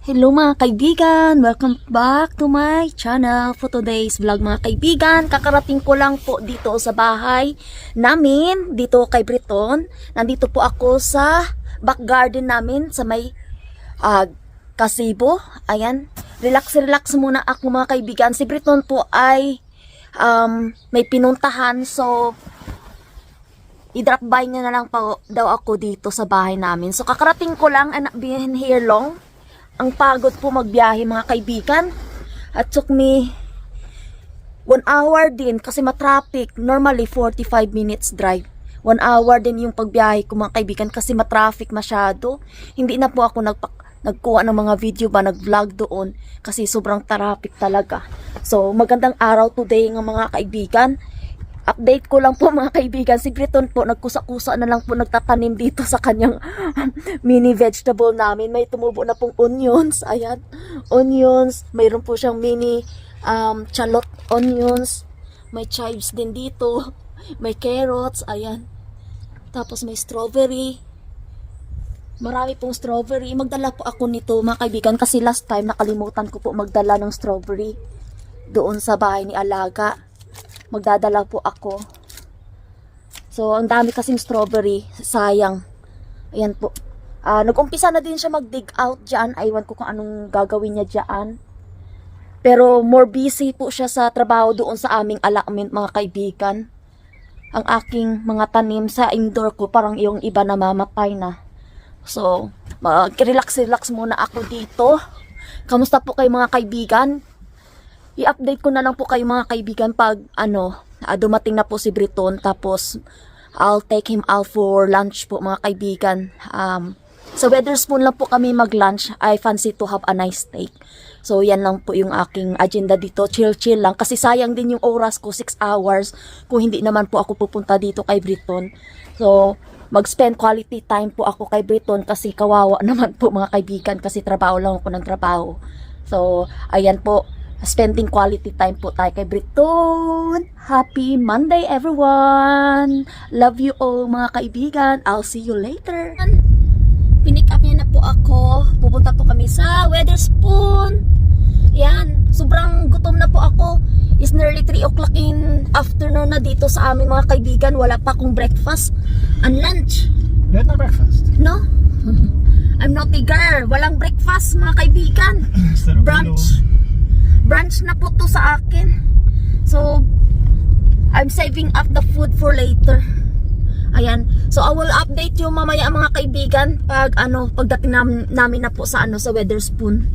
Hello mga kaibigan! Welcome back to my channel for today's vlog mga kaibigan. Kakarating ko lang po dito sa bahay namin, dito kay Briton. Nandito po ako sa back garden namin sa may gazebo. Ayan, relax muna ako mga kaibigan. Si Briton po ay may pinuntahan, so i-drop by niya na lang po daw ako dito sa bahay namin. So kakarating ko lang and been here long. Ang pagod po magbiyahe mga kaibigan. At took me 1 hour din kasi matraffic. Normally 45 minutes drive. 1 hour din yung pagbiyahe ko mga kaibigan kasi matraffic masyado. Hindi na po ako nagkuha ng mga video ba, nag-vlog doon kasi sobrang traffic talaga. So magandang araw today ng mga kaibigan. Update ko lang po mga kaibigan, si Briton po nagkusa-kusa na lang po nagtatanim dito sa kanyang mini vegetable namin. May tumubo na pong onions, ayan, onions, mayroon po siyang mini chalot onions, may chives din dito, may carrots, ayan, tapos may strawberry, marami pong strawberry. Magdala po ako nito mga kaibigan kasi last time nakalimutan ko po magdala ng strawberry doon sa bahay ni Alaga. Magdadala po ako. So, ang dami kasing strawberry. Sayang. Ayan po. Nag-umpisa na din siya mag-dig out dyan. Aywan ko kung anong gagawin niya dyan. Pero more busy po siya sa trabaho doon sa aming allotment mga kaibigan. Ang aking mga tanim sa indoor ko, parang yung iba namamatay na. So, relax muna ako dito. Kamusta po kayo mga kaibigan? I-update ko na lang po kayo mga kaibigan pag dumating na po si Briton, tapos I'll take him out for lunch po mga kaibigan. Sa Wetherspoon lang po kami mag-lunch. I fancy to have a nice steak. So yan lang po yung aking agenda dito. Chill lang kasi sayang din yung oras ko, 6 hours kung hindi naman po ako pupunta dito kay Briton. So mag-spend quality time po ako kay Briton kasi kawawa naman po mga kaibigan kasi trabaho lang ako ng trabaho. So ayan po, spending quality time po tayo kay Briton. Happy Monday everyone! Love you all mga kaibigan. I'll see you later. Pinick up niya na po ako. Pupunta po kami sa Wetherspoon. Yan. Sobrang gutom na po ako. It's nearly 3 o'clock in afternoon na dito sa amin mga kaibigan. Wala pa akong breakfast and lunch. You had no breakfast? No? I'm not a girl. Walang breakfast mga kaibigan. Brunch. Brunch na po to sa akin. So, I'm saving up the food for later. Ayan. So, I will update you mamaya mga kaibigan pag pagdating namin na po sa sa Wetherspoon.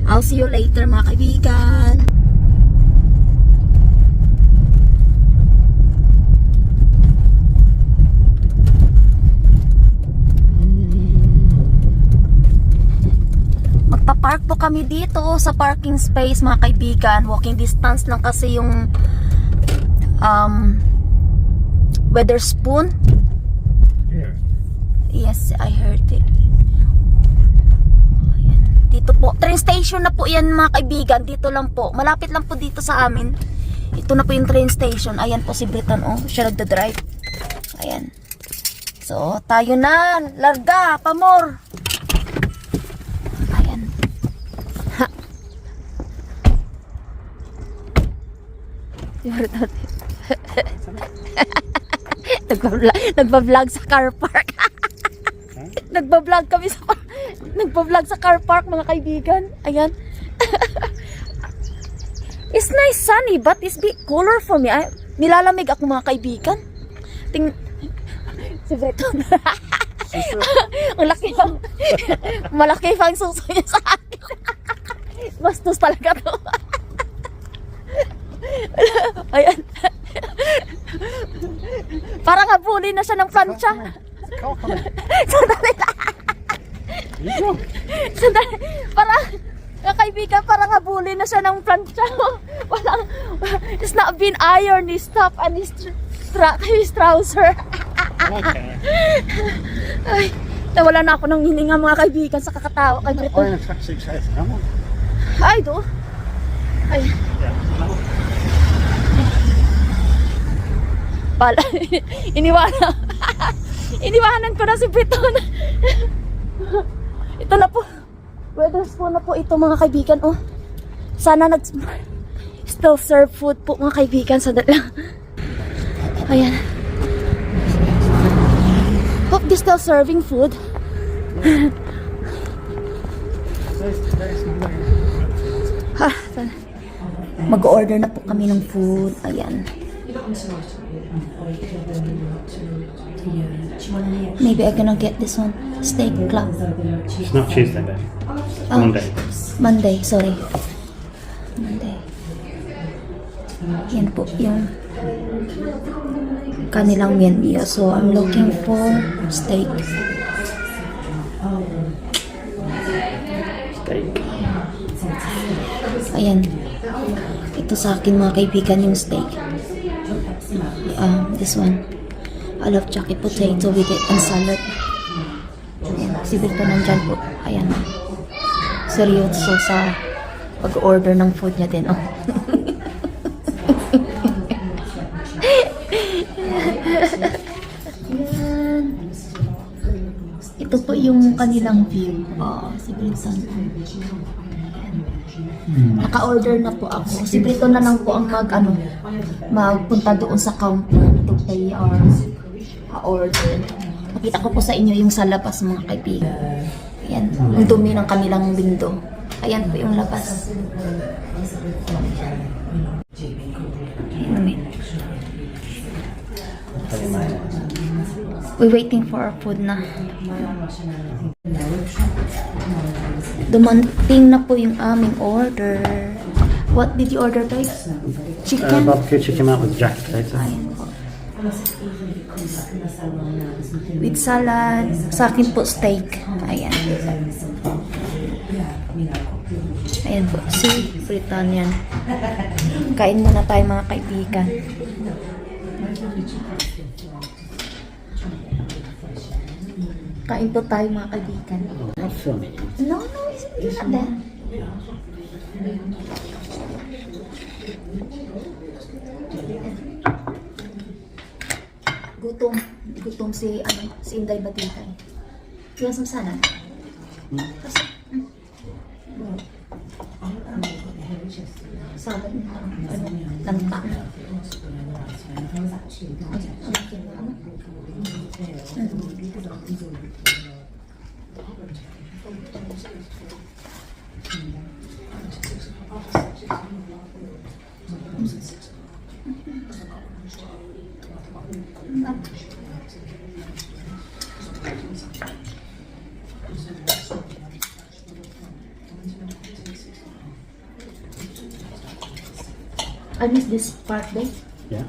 I'll see you later mga kaibigan. Magpa-park po kami dito sa parking space mga kaibigan. Walking distance lang kasi yung Wetherspoon. Yeah. Yes, I heard it. Ayan. Dito po, train station na po yan mga kaibigan. Dito lang po, malapit lang po dito sa amin. Ito na po yung train station. Ayan po si Briton, siya nagda-drive. Ayan. So, tayo na. Larga, pamor. Ayan. Nagba-vlog sa car park. Nagba-vlog kami nagba-vlog sa car park mga kaibigan. Ayan. It's nice sunny but it's bit cooler for me. Nilalamig ako mga kaibigan. Si Briton. Ang laki lang. Malaki pang suso niya sa akin. Bastos talaga to. Ayan. Parang habulin na siya ng plancha. Sandali lang. Sandali. Parang kaibigan, parang habulin na siya ng plancha. Walang, it's not been iron, his top and his trouser. Okay. Ay, nawala na ako ng hininga mga kaibigan sa kakatawa kay Briton. I'm taxi says, come on. Ay, do. Ay. Yeah. Pala, iniwanan ko na si Briton. Ito na po. Weatherspoon na po ito mga kaibigan. Oh, sana still serve food po mga kaibigan. Sa lang. Ayan. Hope they still serving food. Ha, mag-order na po kami ng food. Ayan. Maybe I'm gonna get this one. Steak club. It's not Tuesday, babe. Oh, Monday. Monday, sorry. Monday. Yan po yung kanilang menu. So, I'm looking for steak. Steak. Ayan. Ito sa akin mga kaibigan yung steak. This one. I love jacket potato with it and salad. Ayan. Si Victor nandyan po. Ayan. Seryoso sa pag-order ng food niya din. Oh. Ayan. Ito po yung kanilang view. Oh, si Victor. Naka-order na po ako. Si Brito na lang po ang magpunta doon sa counter to pay our order. Nakita ko po sa inyo yung sa labas mga kaibigan. Ayan, yung dumi ng kanilang window. Ayan po yung labas. Ayan. We're waiting for our food na. Dumating na po yung aming order. What did you order, babe? Chicken? Barbecue chicken out with jacket potato. Ayan po. With salad. Sa akin po, steak. Ayan. Ayan po. Si Britannian. Kain muna tayo mga kaibigan. Kain po tayo mga kaibigan. Not funny. No, it's not that. Gutom si Inday Batitay. Yan sa sana. Kasi salad lanta. I miss this part, babe. Yeah.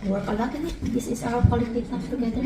Work a lot in it. This is our quality time together.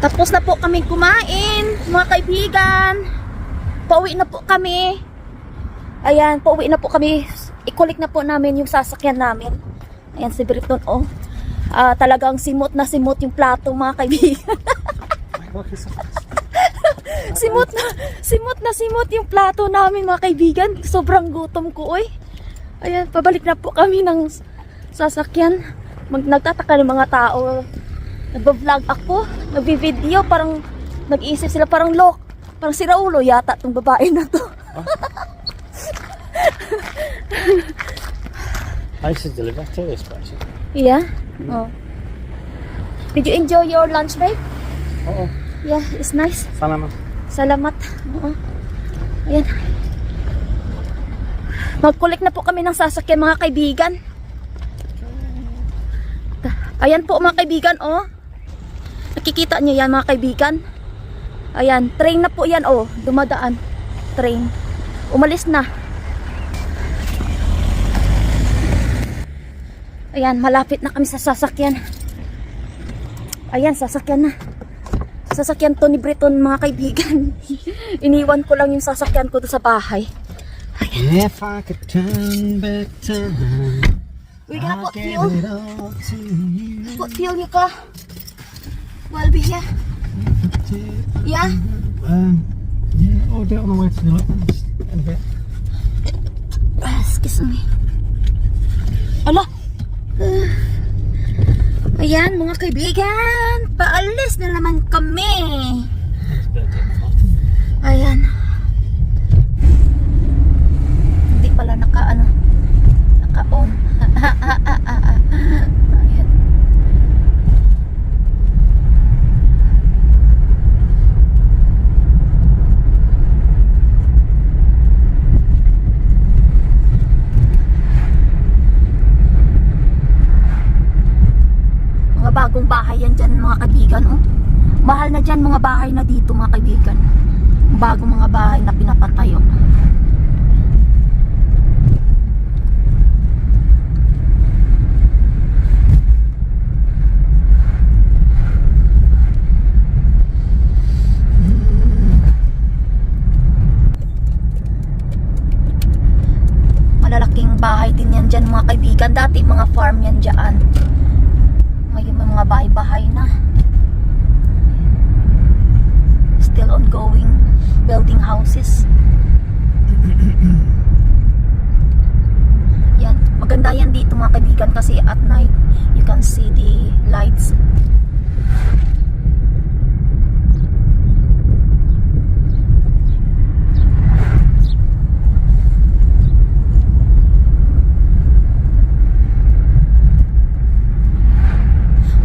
Tapos na po kami kumain, mga kaibigan. Pauwi na po kami. Ayan, pauwi na po kami. I-collect na po namin yung sasakyan namin. Ayan si Briton, oh. Talagang simot na simot yung plato, mga kaibigan. simot na simot yung plato namin, mga kaibigan. Sobrang gutom ko, oy. Ayan, pabalik na po kami ng sasakyan. Nagtataka ng mga tao. Nagbablog ako, nagbi-video, parang nag-iisip sila, parang si Raulo yata tong babae na to. I used to deliver to this place. Yeah? Oh. Did you enjoy your lunch, babe? Oo. Yeah, it's nice. Salamat. Salamat. Oo. Ayan. Mag-collect na po kami ng sasakyan, mga kaibigan. Ayan po, mga kaibigan, oh. Nakikita nyo yan, mga kaibigan. Ayan, train na po yan, oh. Dumadaan. Train. Umalis na. Ayan, malapit na kami sa sasakyan. Ayan, sasakyan na. Sasakyan to ni Briton, mga kaibigan. Iniwan ko lang yung sasakyan ko doon sa bahay. If I could turn back time, We're gonna put give fuel. it all to you. Put fuel, Yuka. We'll be here. Yeah? Yeah, I'll do it on the way to the left in a bit. Excuse me. Ala! Ayan, mga kaibigan. Paalis na naman kami. Ayan. Hindi pala naka-on. Ayan. Mga bagong bahay yan dyan, mga kaibigan, oh. Mahal na dyan mga bahay na dito, mga kaibigan. Bagong mga bahay na pinapatayo. Malalaking bahay din yan dyan, mga kaibigan. Dati mga farm yan dyan. Ngayon may mga bahay-bahay na. Still ongoing building houses. Yan, maganda yan dito, mga kaibigan, kasi at night you can see the lights.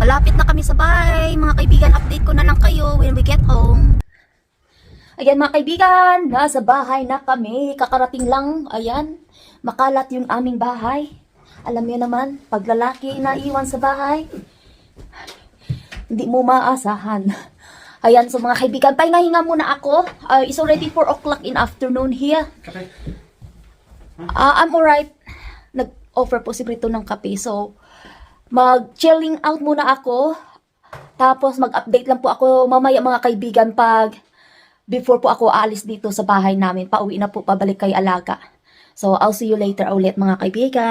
Malapit na kami sa bahay, mga kaibigan. Update ko na lang kayo when we get home. Ayan, mga kaibigan, nasa bahay na kami. Kakarating lang, ayan. Makalat yung aming bahay. Alam niyo naman, pag lalaki naiwan sa bahay, hindi mo maasahan. Ayan, so mga kaibigan, pahinga-hinga muna ako. It's already 4 o'clock in afternoon here. I'm alright. Nag-offer po si Brito ng kape, so mag-chilling out muna ako. Tapos mag-update lang po ako mamaya, mga kaibigan, before po ako aalis dito sa bahay namin. Pauwi na po, pabalik kay Alaga. So I'll see you later ulit, mga kaibigan.